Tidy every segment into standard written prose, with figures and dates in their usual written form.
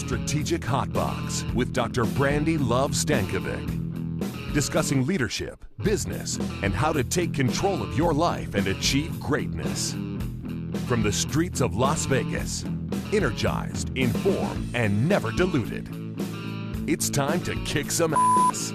Strategic Hotbox with Dr. Brandi Love Stankovic. Discussing leadership, business, and how to take control of your life and achieve greatness. From the streets of Las Vegas, energized, informed, and never diluted. It's time to kick some ass.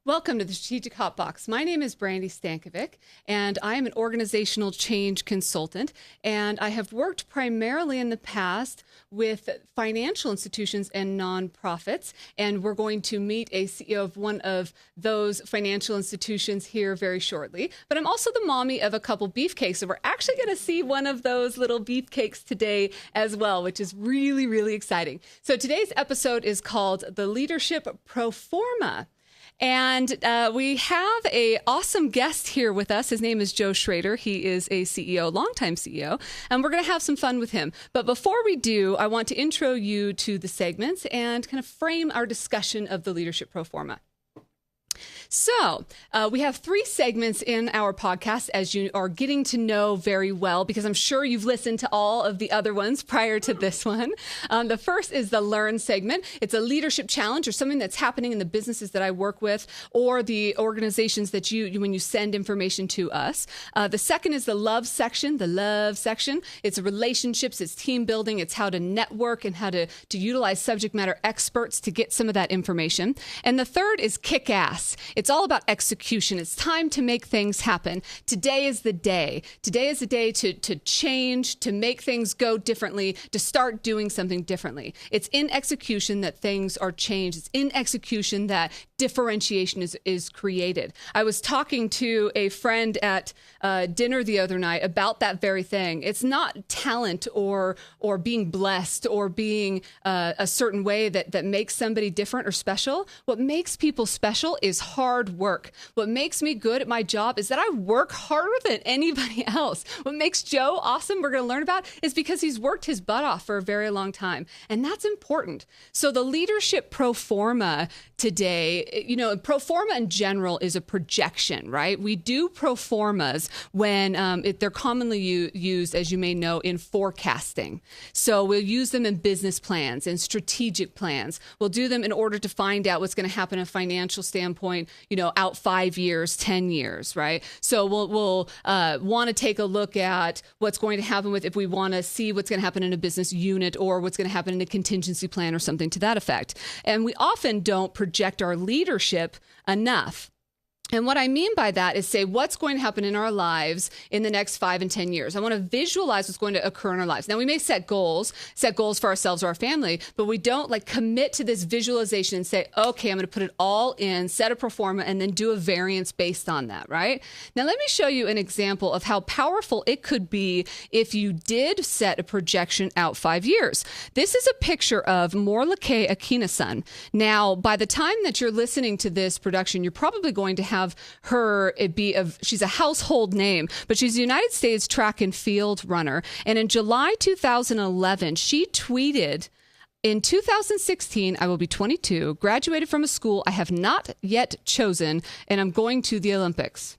Welcome to the Strategic Hotbox. My name is Brandi Stankovic, and I am an organizational change consultant, and I have worked primarily in the past with financial institutions and nonprofits, and we're going to meet a CEO of one of those financial institutions here very shortly. But I'm also the mommy of a couple beefcakes, so we're actually going to see one of those little beefcakes today as well, which is really, really exciting. So today's episode is called the Leadership Pro Forma. And we have an awesome guest here with us. His name is Joe Schroeder. He is a CEO, longtime CEO, and we're going to have some fun with him. But before we do, I want to intro you to the segments and kind of frame our discussion of the Leadership Pro Forma. So we have three segments in our podcast, as you are getting to know very well, because I'm sure you've listened to all of the other ones prior to this one. The first is the Learn segment. It's a leadership challenge or something that's happening in the businesses that I work with or the organizations that when you send information to us. The second is the Love section. The Love section. It's relationships, it's team building, it's how to network and how to utilize subject matter experts to get some of that information. And the third is Kick Ass. It's all about execution. It's time to make things happen. Today is the day. Today is the day to change, to make things go differently, to start doing something differently. It's in execution that things are changed. It's in execution that differentiation is created. I was talking to a friend at dinner the other night about that very thing. It's not talent or being blessed or being a certain way that makes somebody different or special. What makes people special is hard work. What makes me good at my job is that I work harder than anybody else. What makes Joe awesome, we're going to learn about, is because he's worked his butt off for a very long time. And that's important. So the Leadership Pro Forma today, pro forma in general is a projection, right? We do pro formas when they're commonly used, as you may know, in forecasting. So we'll use them in business plans and strategic plans. We'll do them in order to find out what's going to happen in a financial standpoint, out 5 years, 10 years, right? So we'll want to take a look at what's going to happen if we want to see what's going to happen in a business unit or what's going to happen in a contingency plan or something to that effect. And we often don't project our leadership enough. And what I mean by that is say what's going to happen in our lives in the next 5 and 10 years. I want to visualize what's going to occur in our lives. Now, we may set goals for ourselves or our family, but we don't commit to this visualization and say, okay, I'm going to put it all in, set a pro forma, and then do a variance based on that, right? Now, let me show you an example of how powerful it could be if you did set a projection out 5 years. This is a picture of Morlake Akinason. Now, by the time that you're listening to this production, you're probably going to have she's a household name, but she's a United States track and field runner. And in July 2011, she tweeted, in 2016, I will be 22, graduated from a school I have not yet chosen, and I'm going to the Olympics.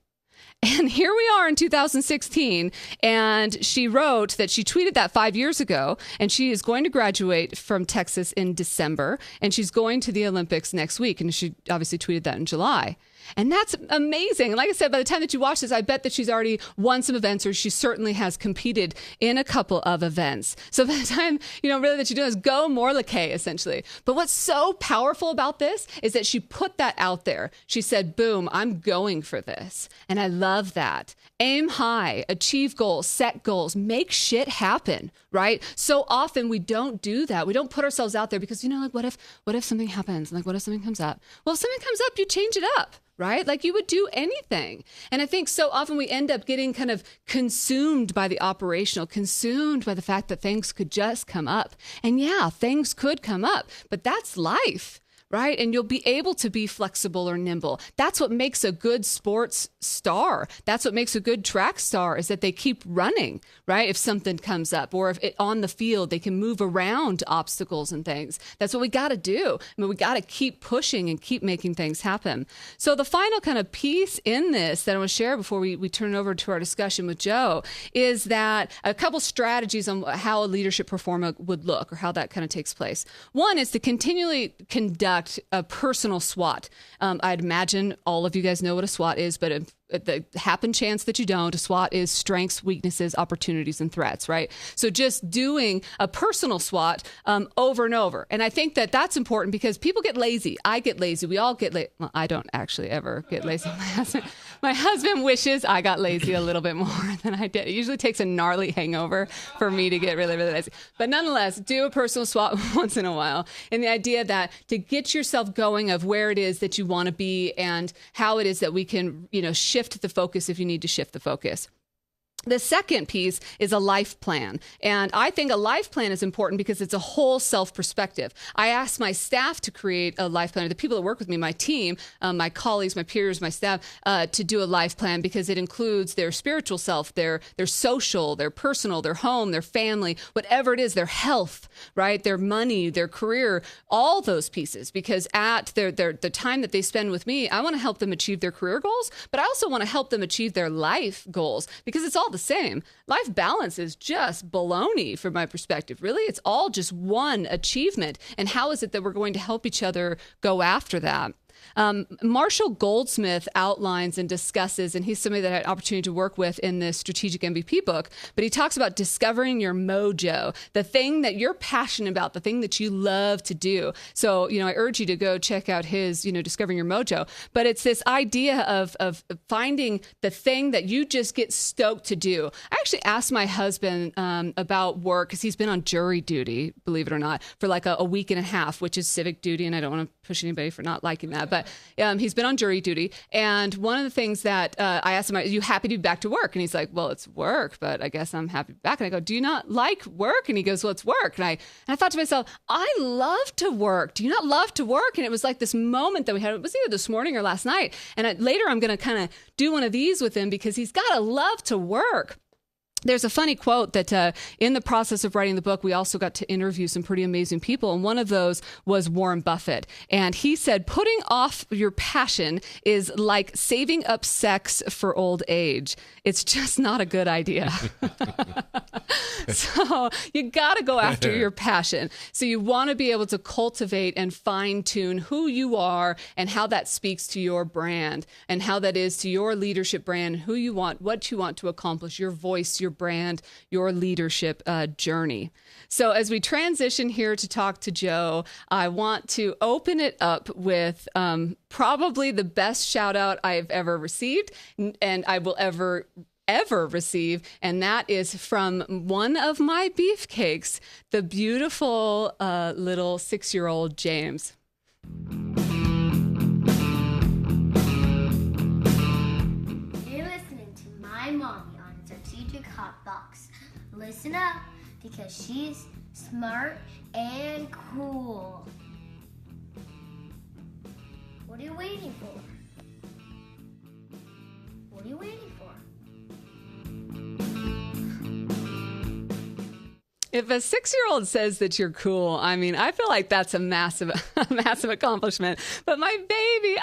And here we are in 2016, and she wrote that she tweeted that 5 years ago, and she is going to graduate from Texas in December, and she's going to the Olympics next week, and she obviously tweeted that in July. And that's amazing. And like I said, by the time that you watch this, I bet that she's already won some events, or she certainly has competed in a couple of events. So by the time, really that you're doing is go Morlake, essentially. But what's so powerful about this is that she put that out there. She said, boom, I'm going for this. And I love that. Aim high, achieve goals, set goals, make shit happen, right? So often we don't do that. We don't put ourselves out there because, what if something happens? What if something comes up? Well, if something comes up, you change it up. Right? Like you would do anything. And I think so often we end up getting kind of consumed by the operational, consumed by the fact that things could just come up. And yeah, things could come up, but that's life. right? And you'll be able to be flexible or nimble. That's what makes a good sports star. That's what makes a good track star, is that they keep running, right? If something comes up, or if on the field, they can move around obstacles and things. That's what we got to do. I mean, we got to keep pushing and keep making things happen. So the final kind of piece in this that I want to share before we turn it over to our discussion with Joe is that a couple strategies on how a leadership pro forma would look, or how that kind of takes place. One is to continually conduct a personal SWOT. I'd imagine all of you guys know what a SWOT is, but the happen chance that you don't, a SWOT is strengths, weaknesses, opportunities, and threats, right? So just doing a personal SWOT over and over. And I think that that's important because people get lazy. I get lazy. We all get lazy. Well, I don't actually ever get lazy. My husband wishes I got lazy a little bit more than I did. It usually takes a gnarly hangover for me to get really, really lazy. But nonetheless, do a personal SWOT once in a while. And the idea that to get yourself going of where it is that you want to be and how it is that we can, shift the focus if you need to shift the focus. The second piece is a life plan. And I think a life plan is important because it's a whole self perspective. I ask my staff to create a life plan, the people that work with me, my team, my colleagues, my peers, my staff, to do a life plan because it includes their spiritual self, their social, their personal, their home, their family, whatever it is, their health, right? Their money, their career, all those pieces. Because at the time that they spend with me, I want to help them achieve their career goals, but I also want to help them achieve their life goals because it's all the same. Life balance is just baloney from my perspective. Really, it's all just one achievement. And how is it that we're going to help each other go after that? Marshall Goldsmith outlines and discusses, and he's somebody that I had an opportunity to work with in this Strategic MVP book, but he talks about discovering your mojo, the thing that you're passionate about, the thing that you love to do. So, I urge you to go check out his, Discovering Your Mojo. But it's this idea of finding the thing that you just get stoked to do. I actually asked my husband about work because he's been on jury duty, believe it or not, for like a week and a half, which is civic duty, and I don't want to push anybody for not liking that. But he's been on jury duty. And one of the things that I asked him, are you happy to be back to work? And he's like, well, it's work, but I guess I'm happy to be back. And I go, do you not like work? And he goes, well, it's work. And I thought to myself, I love to work. Do you not love to work? And it was like this moment that we had. It was either this morning or last night. And later I'm going to kind of do one of these with him because he's got to love to work. There's a funny quote that in the process of writing the book, we also got to interview some pretty amazing people. And one of those was Warren Buffett. And he said, putting off your passion is like saving up sex for old age. It's just not a good idea. So you got to go after your passion. So you want to be able to cultivate and fine tune who you are and how that speaks to your brand and how that is to your leadership brand, who you want, what you want to accomplish, your voice, your brand, your leadership journey. So as we transition here to talk to Joe, I want to open it up with probably the best shout out I've ever received and I will ever receive, and that is from one of my beefcakes, the beautiful little 6-year-old James. You're listening to my mommy on Strategic Hotbox. Listen up, because she's smart and cool. What are you waiting for? What are you waiting for? If a 6-year-old says that you're cool, I mean, I feel like that's a massive accomplishment. But my baby,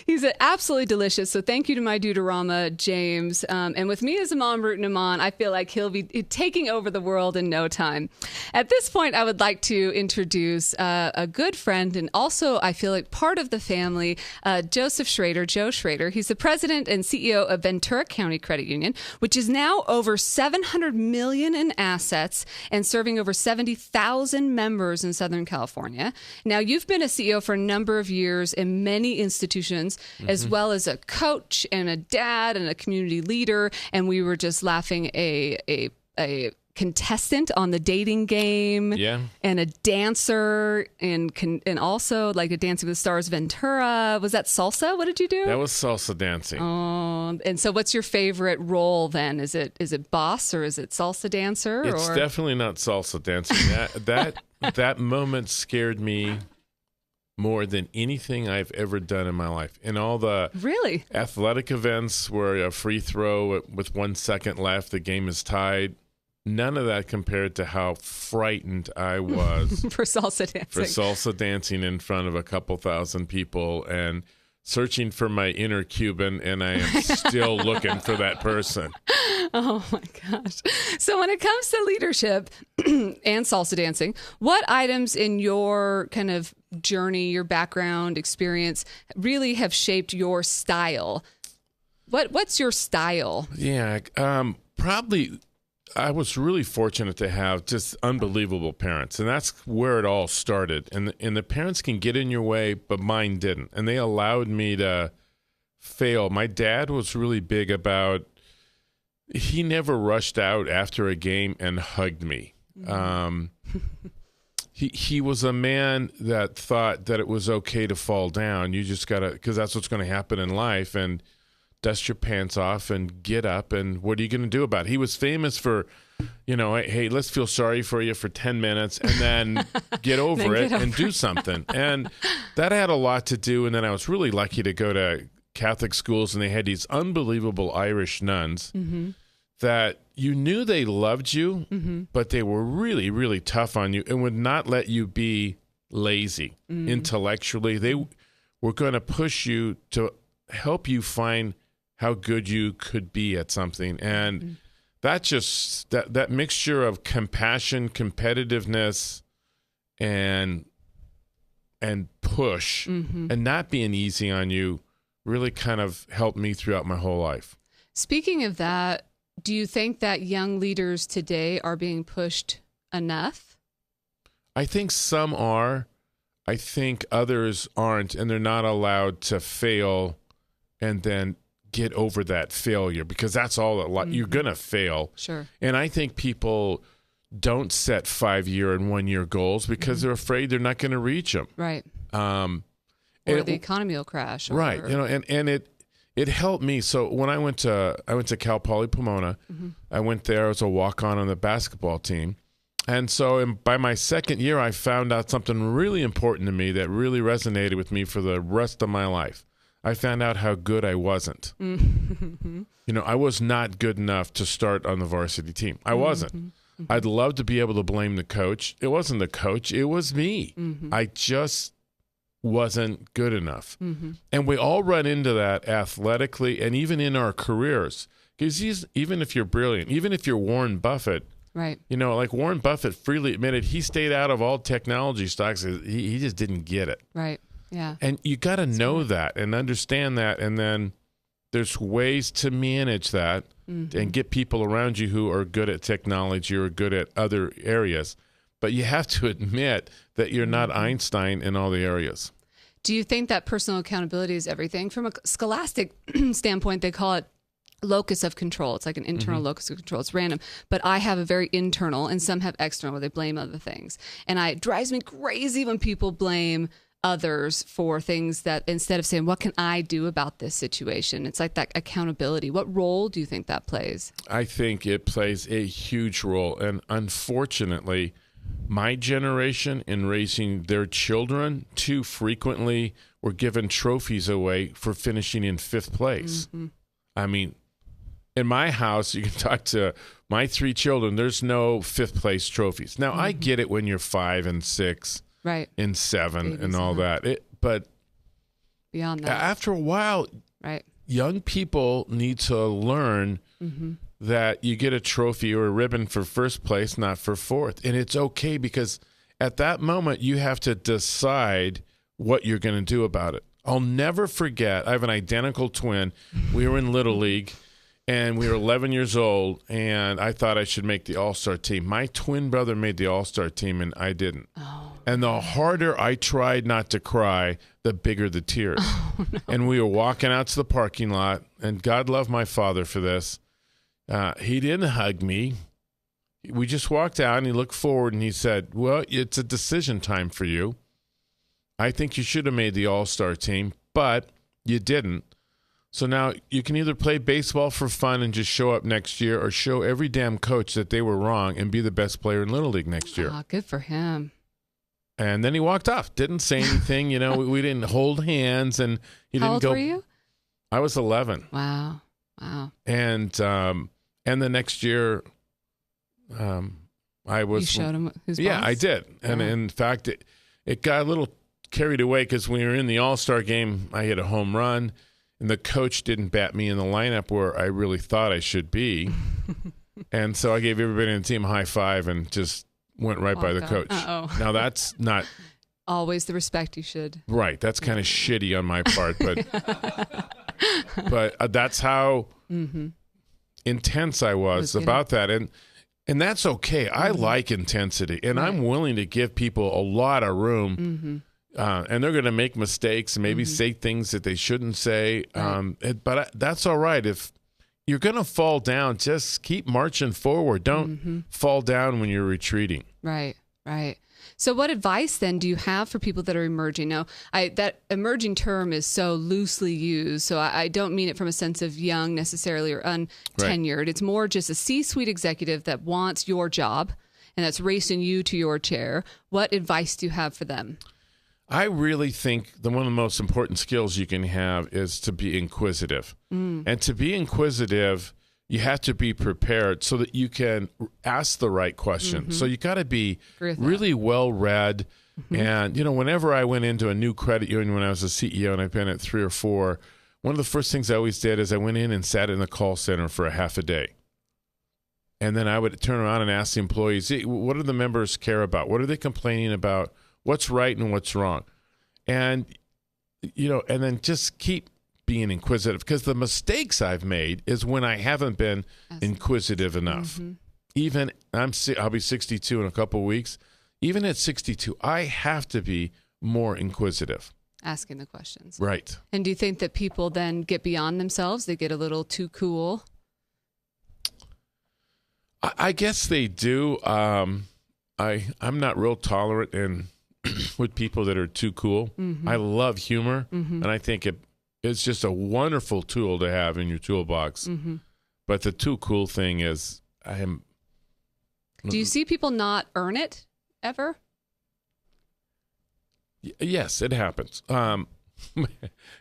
he's absolutely delicious. So thank you to my Deuterama, James. And with me as a mom rooting him on, I feel like he'll be taking over the world in no time. At this point, I would like to introduce a good friend and also, I feel like, part of the family, Joseph Schroeder, Joe Schroeder. He's the president and CEO of Ventura County Credit Union, which is now over $700 million in assets and serving over 70,000 members in Southern California. Now, you've been a CEO for a number of years in many institutions, as well as a coach and a dad and a community leader. And we were just laughing a contestant on the dating game, and a dancer, and also like a Dancing with the Stars Ventura. Was that salsa? What did you do? That was salsa dancing. Oh, and so what's your favorite role then? Is it boss or is it salsa dancer? It's definitely not salsa dancing. That moment scared me more than anything I've ever done in my life. In all the Really? athletic events where a free throw with 1 second left, the game is tied, none of that compared to how frightened I was For salsa dancing in front of a couple thousand people and searching for my inner Cuban, and I am still looking for that person. Oh my gosh. So when it comes to leadership and salsa dancing, what items in your kind of journey, your background, experience really have shaped your style? What's your style? Yeah, probably I was really fortunate to have just unbelievable parents, and that's where it all started. And the parents can get in your way, but mine didn't, and they allowed me to fail. My dad was really big about, he never rushed out after a game and hugged me. He was a man that thought that it was okay to fall down. You just got to, because that's what's going to happen in life, and dust your pants off and get up, and what are you going to do about it? He was famous for, hey, let's feel sorry for you for 10 minutes and then get over it and do something. And that had a lot to do. And then I was really lucky to go to Catholic schools, and they had these unbelievable Irish nuns that you knew they loved you, but they were really, really tough on you and would not let you be lazy intellectually. They were going to push you to help you find how good you could be at something. And that just, that mixture of compassion, competitiveness, and push, and not being easy on you really kind of helped me throughout my whole life. Speaking of that, do you think that young leaders today are being pushed enough? I think some are. I think others aren't, and they're not allowed to fail and then get over that failure, because that's all you're going to fail. Sure. And I think people don't set 5-year and 1-year goals because they're afraid they're not going to reach them. Right. Or the economy will crash. Right. And it helped me. So when I went to Cal Poly Pomona, I went there as a walk-on on the basketball team. And so by my second year, I found out something really important to me that really resonated with me for the rest of my life. I found out how good I wasn't. I was not good enough to start on the varsity team. I wasn't. I'd love to be able to blame the coach. It wasn't the coach. It was me. I just wasn't good enough. And we all run into that athletically and even in our careers. Because even if you're brilliant, even if you're Warren Buffett, right? Like Warren Buffett freely admitted, he stayed out of all technology stocks. He just didn't get it. Right. Yeah. And you got to know that and understand that. And then there's ways to manage that and get people around you who are good at technology or good at other areas. But you have to admit that you're not Einstein in all the areas. Do you think that personal accountability is everything? From a scholastic standpoint, they call it locus of control. It's like an internal locus of control. It's random. But I have a very internal, and some have external, where they blame other things. And it drives me crazy when people blame others for things that, instead of saying, what can I do about this situation? It's like that accountability. What role do you think that plays? I think it plays a huge role. And unfortunately, my generation in raising their children too frequently were given trophies away for finishing in 5th place. I mean, in my house, you can talk to my 3 children, there's no 5th place trophies. Now, I get it when you're 5 and 6. Right. In 7 babies and all that. But beyond that, after a while, right, young people need to learn that you get a trophy or a ribbon for 1st place, not for 4th. And it's okay, because at that moment, you have to decide what you're going to do about it. I'll never forget, I have an identical twin. We were in Little League, and we were 11 years old, and I thought I should make the All-Star team. My twin brother made the All-Star team, and I didn't. Oh. And the harder I tried not to cry, the bigger the tears. Oh, no. And we were walking out to the parking lot, and God love my father for this. He didn't hug me. We just walked out, and he looked forward, and he said, well, it's a decision time for you. I think you should have made the All-Star team, but you didn't. So now you can either play baseball for fun and just show up next year, or show every damn coach that they were wrong and be the best player in Little League next year. Good for him. And then he walked off. Didn't say anything. We didn't hold hands, and he How didn't old go. were you? I was 11. Wow. And the next year, I was. You showed him who's Yeah, boss? I did. And Yeah. in fact, it got a little carried away because when we were in the All-Star game, I hit a home run, and the coach didn't bat me in the lineup where I really thought I should be. And so I gave everybody on the team a high five and just went right by the Walk coach. out. Uh-oh. Now, that's not Always the respect you should. right. That's kind of shitty on my part, but that's how intense I was about that. And that's okay. I like intensity, and I'm willing to give people a lot of room. And they're going to make mistakes and maybe say things that they shouldn't say. Right. But that's all right. If you're going to fall down, just keep marching forward. Don't fall down when you're retreating. Right. So what advice then do you have for people that are emerging? Now, that emerging term is so loosely used, so I don't mean it from a sense of young necessarily or untenured. Right. It's more just a C-suite executive that wants your job and that's racing you to your chair. What advice do you have for them? I really think one of the most important skills you can have is to be inquisitive. And to be inquisitive, you have to be prepared so that you can ask the right question. So you got to be really well read. And, whenever I went into a new credit union when I was a CEO, and I've been at 3 or 4, one of the first things I always did is I went in and sat in the call center for a half a day. And then I would turn around and ask the employees, what do the members care about? What are they complaining about? What's right and what's wrong? And, and then just keep being inquisitive, because the mistakes I've made is when I haven't been inquisitive enough. Even I'll be 62 in a couple of weeks. Even at 62, I have to be more inquisitive. Asking the questions. Right. And do you think that people then get beyond themselves? They get a little too cool? I guess they do. I'm not real tolerant with people that are too cool. I love humor, and I think it's just a wonderful tool to have in your toolbox. But the too cool thing is, Do you see people not earn it ever? Yes, it happens.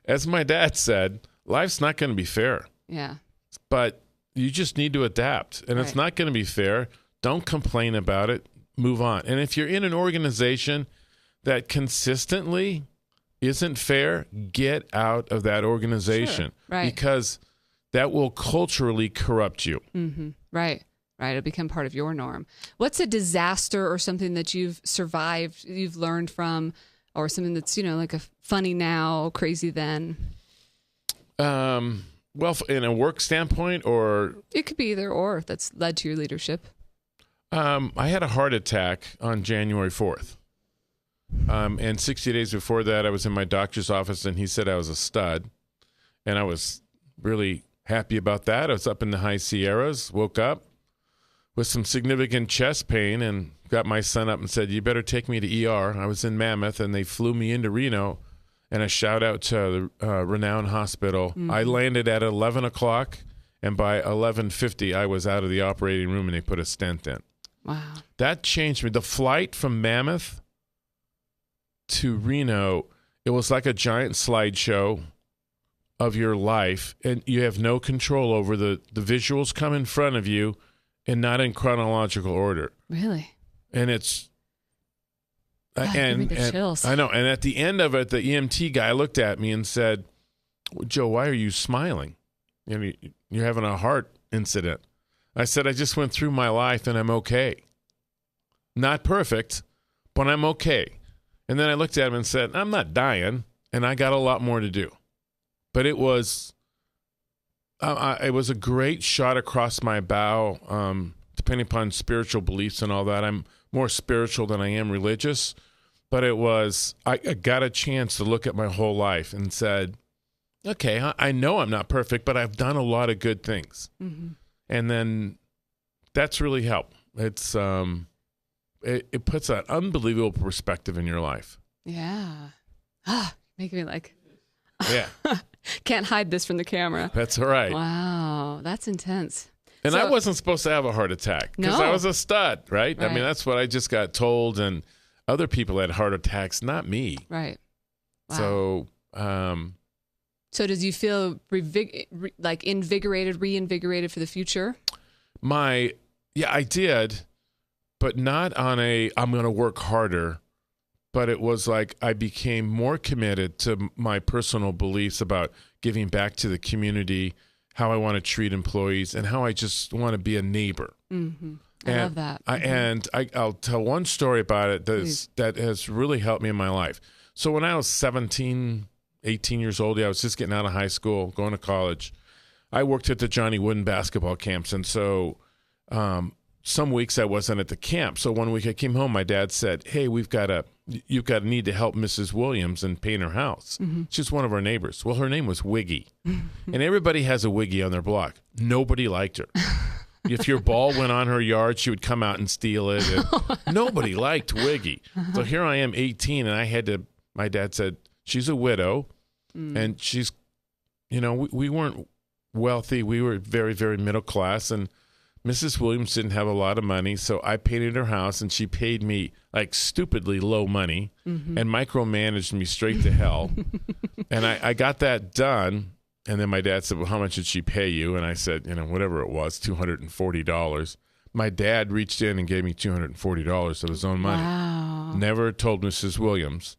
As my dad said, life's not going to be fair. Yeah. But you just need to adapt, and it's not going to be fair. Don't complain about it. Move on. And if you're in an organization that consistently isn't fair, get out of that organization. Sure. Right. Because that will culturally corrupt you. Right. It'll become part of your norm. What's a disaster or something that you've survived, you've learned from, or something that's, like a funny now, crazy then? Well, in a work standpoint, or... It could be either or that's led to your leadership. I had a heart attack on January 4th. And 60 days before that, I was in my doctor's office, and he said I was a stud. And I was really happy about that. I was up in the high Sierras, woke up with some significant chest pain, and got my son up and said, you better take me to ER. I was in Mammoth, and they flew me into Reno. And a shout out to the renowned hospital. I landed at 11 o'clock, and by 11:50, I was out of the operating room, and they put a stent in. Wow. That changed me. The flight from Mammoth to Reno, it was like a giant slideshow of your life, and you have no control over the visuals come in front of you and not in chronological order. Really? And it's... give me the chills. I know. And at the end of it, the EMT guy looked at me and said, Joe, why are you smiling? You're having a heart incident. I said, I just went through my life and I'm okay. Not perfect, but I'm okay. And then I looked at him and said, I'm not dying, and I got a lot more to do. But it was a great shot across my bow, depending upon spiritual beliefs and all that. I'm more spiritual than I am religious. But it was, I got a chance to look at my whole life and said, okay, I know I'm not perfect, but I've done a lot of good things. And then that's really helped. It's it puts an unbelievable perspective in your life. Yeah. Making me like, yeah. Can't hide this from the camera. That's all right. Wow, that's intense. And So- I wasn't supposed to have a heart attack because No. I was a stud, right? I Right. mean, that's what I just got told. And Other people had heart attacks, not me. Right. Wow. So, so does you feel reinvigorated for the future? I did, but not on I'm going to work harder. But it was like I became more committed to my personal beliefs about giving back to the community, how I want to treat employees, and how I just want to be a neighbor. Mm-hmm. I love that. I'll tell one story about it that has really helped me in my life. So when I was 17, 18 years old, I was just getting out of high school, going to college. I worked at the Johnny Wooden basketball camps, and so some weeks I wasn't at the camp. So one week I came home, my dad said, "Hey, you've got to need to help Mrs. Williams and paint her house." Mm-hmm. She's one of our neighbors. Well, her name was Wiggy. And everybody has a Wiggy on their block. Nobody liked her. If your ball went on her yard, she would come out and steal it. And nobody liked Wiggy. So here I am, 18, and my dad said, she's a widow, and she's, we weren't wealthy. We were very, very middle class, and Mrs. Williams didn't have a lot of money, so I painted her house, and she paid me like stupidly low money and micromanaged me straight to hell. And I got that done, and then my dad said, "Well, how much did she pay you?" And I said, whatever it was, $240. My dad reached in and gave me $240 of his own money. Wow. Never told Mrs. Williams.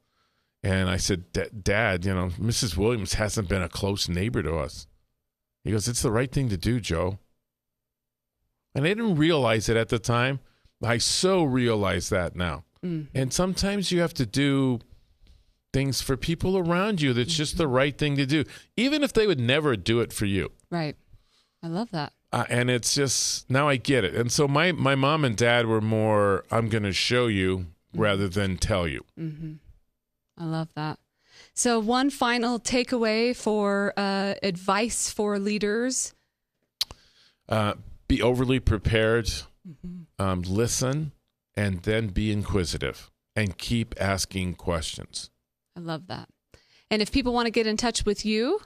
And I said, "Dad, Mrs. Williams hasn't been a close neighbor to us." He goes, "It's the right thing to do, Joe." And I didn't realize it at the time. I so realize that now. And sometimes you have to do things for people around you that's just the right thing to do, even if they would never do it for you. Right. I love that. And it's just, now I get it. And so my mom and dad were more, I'm going to show you rather than tell you. Mm-hmm. I love that. So one final takeaway for advice for leaders. Be overly prepared, listen, and then be inquisitive and keep asking questions. I love that. And if people want to get in touch with you,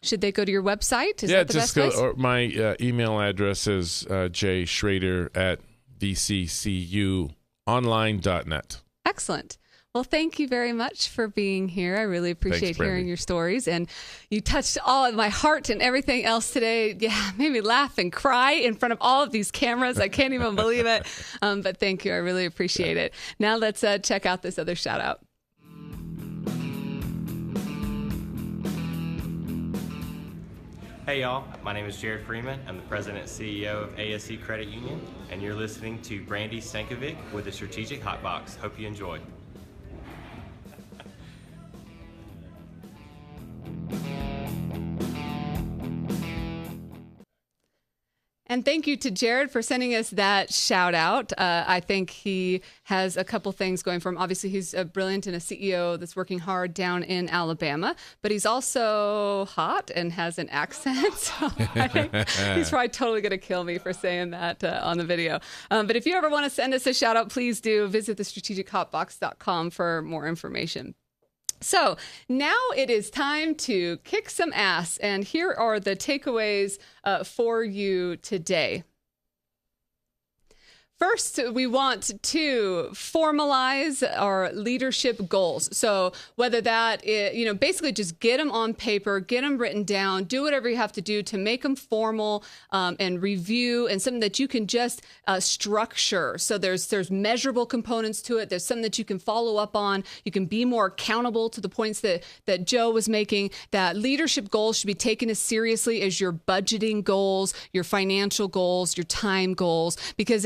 should they go to your website? Is that the best place? Or my email address is jschrader@vccuonline.net. Excellent. Well, thank you very much for being here. I really appreciate hearing your stories. And you touched all of my heart and everything else today. Yeah, made me laugh and cry in front of all of these cameras. I can't even believe it. But thank you. I really appreciate it. Now let's check out this other shout out. Hey y'all, my name is Jared Freeman. I'm the President and CEO of ASC Credit Union, and you're listening to Brandi Stankovic with the Strategic Hotbox. Hope you enjoy. And thank you to Jared for sending us that shout out. I think he has a couple things going for him. Obviously, he's a brilliant and a CEO that's working hard down in Alabama, but he's also hot and has an accent. So I think he's probably totally going to kill me for saying that on the video. But if you ever want to send us a shout out, please do visit thestrategichotbox.com for more information. So now it is time to kick some ass, and here are the takeaways for you today. First, we want to formalize our leadership goals. So whether that is, basically just get them on paper, get them written down, do whatever you have to do to make them formal and review, and something that you can just structure. So there's measurable components to it. There's something that you can follow up on. You can be more accountable to the points that Joe was making. That leadership goals should be taken as seriously as your budgeting goals, your financial goals, your time goals, because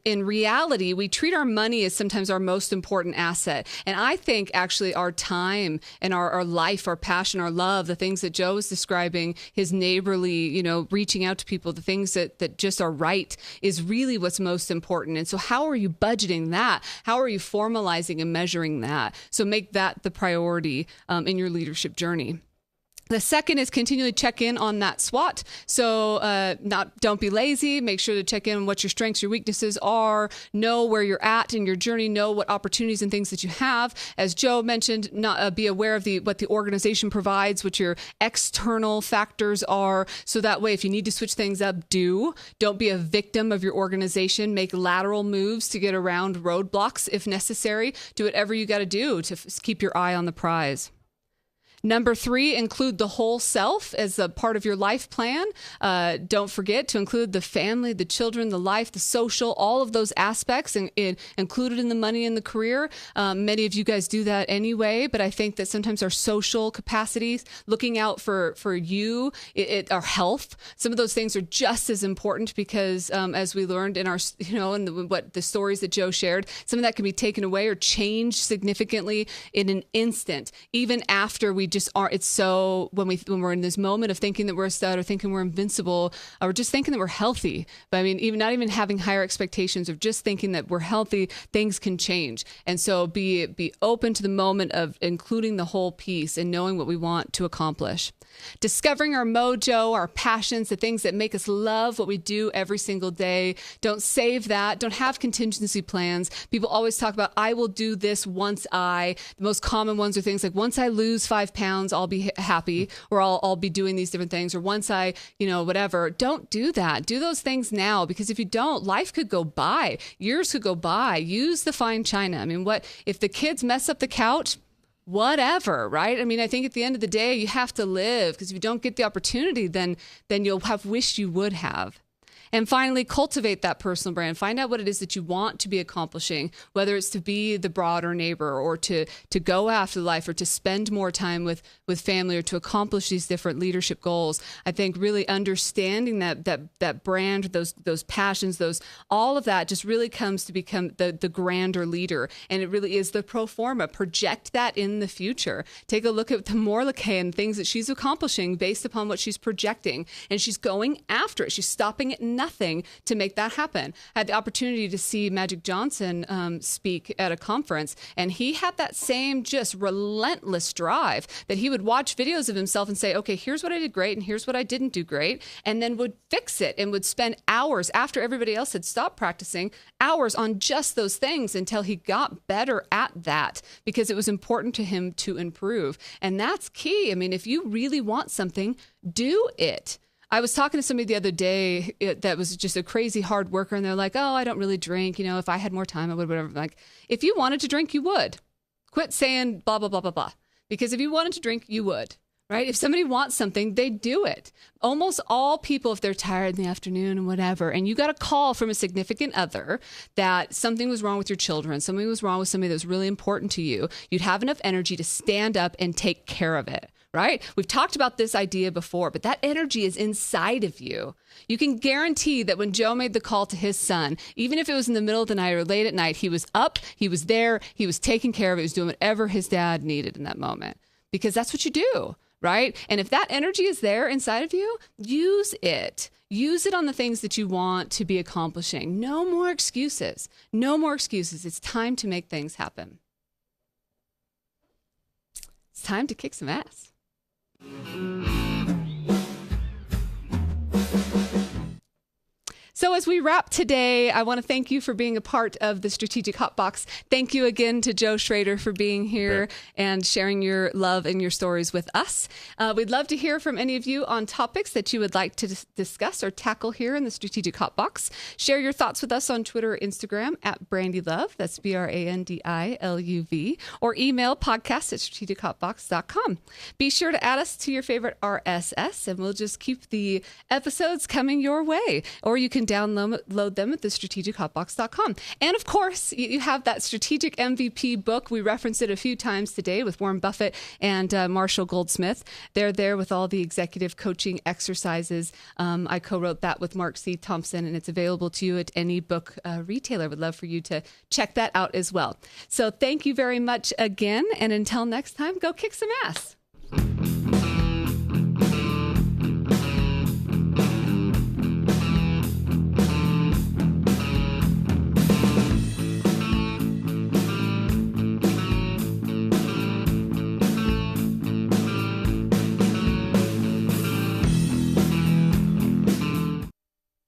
in reality, we treat our money as sometimes our most important asset. And I think actually our time and our life, our passion, our love, the things that Joe was describing, his neighborly, reaching out to people, the things that just are right is really what's most important. And so how are you budgeting that? How are you formalizing and measuring that? So make that the priority in your leadership journey. The second is continually check in on that SWOT. So don't be lazy. Make sure to check in on what your strengths, your weaknesses are. Know where you're at in your journey. Know what opportunities and things that you have. As Joe mentioned, be aware of what the organization provides, what your external factors are. So that way, if you need to switch things up, don't be a victim of your organization. Make lateral moves to get around roadblocks if necessary. Do whatever you got to do to keep your eye on the prize. Number 3, include the whole self as a part of your life plan. Don't forget to include the family, the children, the life, the social, all of those aspects included in the money and the career. Many of you guys do that anyway, but I think that sometimes our social capacities, looking out for you, our health, some of those things are just as important because as we learned in our, what the stories that Joe shared, some of that can be taken away or changed significantly in an instant, even after we just aren't. It's so when we're in this moment of thinking that we're a stud or thinking we're invincible or just thinking that we're healthy. But I mean, even not even having higher expectations of just thinking that we're healthy, things can change. And so be open to the moment of including the whole piece and knowing what we want to accomplish. Discovering our mojo, our passions, the things that make us love what we do every single day. Don't save that. Don't have contingency plans. People always talk about, I will do this once the most common ones are things like, once I lose 5 pounds, I'll be happy, or I'll be doing these different things, or once I, whatever. Don't do that. Do those things now, because if you don't, life could go by. Years could go by. Use the fine china. I mean, what if the kids mess up the couch? Whatever, right? I mean, I think at the end of the day, you have to live, because if you don't get the opportunity, then you'll have wished you would have. And finally, cultivate that personal brand. Find out what it is that you want to be accomplishing, whether it's to be the broader neighbor or to go after life or to spend more time with family or to accomplish these different leadership goals. I think really understanding that brand, those passions, all of that just really comes to become the grander leader. And it really is the pro forma. Project that in the future. Take a look at the Morlake and things that she's accomplishing based upon what she's projecting. And she's going after it. She's stopping at nothing to make that happen. I had the opportunity to see Magic Johnson speak at a conference, and he had that same just relentless drive that he would watch videos of himself and say, okay, here's what I did great and here's what I didn't do great, and then would fix it and would spend hours after everybody else had stopped practicing, hours on just those things until he got better at that, because it was important to him to improve. And that's key. I mean, if you really want something, do it. I was talking to somebody the other day that was just a crazy hard worker, and they're like, oh, I don't really drink. If I had more time, I would, whatever. Like, if you wanted to drink, you would. Quit saying blah, blah, blah, blah, blah. Because if you wanted to drink, you would, right? If somebody wants something, they do it. Almost all people, if they're tired in the afternoon and whatever, and you got a call from a significant other that something was wrong with your children, something was wrong with somebody that was really important to you, you'd have enough energy to stand up and take care of it. Right? We've talked about this idea before, but that energy is inside of you. You can guarantee that when Joe made the call to his son, even if it was in the middle of the night or late at night, he was up, he was there, he was taking care of it, he was doing whatever his dad needed in that moment. Because that's what you do, right? And if that energy is there inside of you, use it. Use it on the things that you want to be accomplishing. No more excuses. No more excuses. It's time to make things happen. It's time to kick some ass. So as we wrap today, I want to thank you for being a part of the Strategic Hotbox. Thank you again to Joe Schroeder for being here and sharing your love and your stories with us. We'd love to hear from any of you on topics that you would like to discuss or tackle here in the Strategic Hotbox. Share your thoughts with us on Twitter or Instagram at BrandiLove, that's BrandiLuv, or email podcast@strategichotbox.com. Be sure to add us to your favorite RSS, and we'll just keep the episodes coming your way. Or you can download them at thestrategichotbox.com. And of course, you have that Strategic MVP book. We referenced it a few times today with Warren Buffett and Marshall Goldsmith. They're there with all the executive coaching exercises. I co-wrote that with Mark C. Thompson, and it's available to you at any book retailer. Would love for you to check that out as well. So thank you very much again. And until next time, go kick some ass.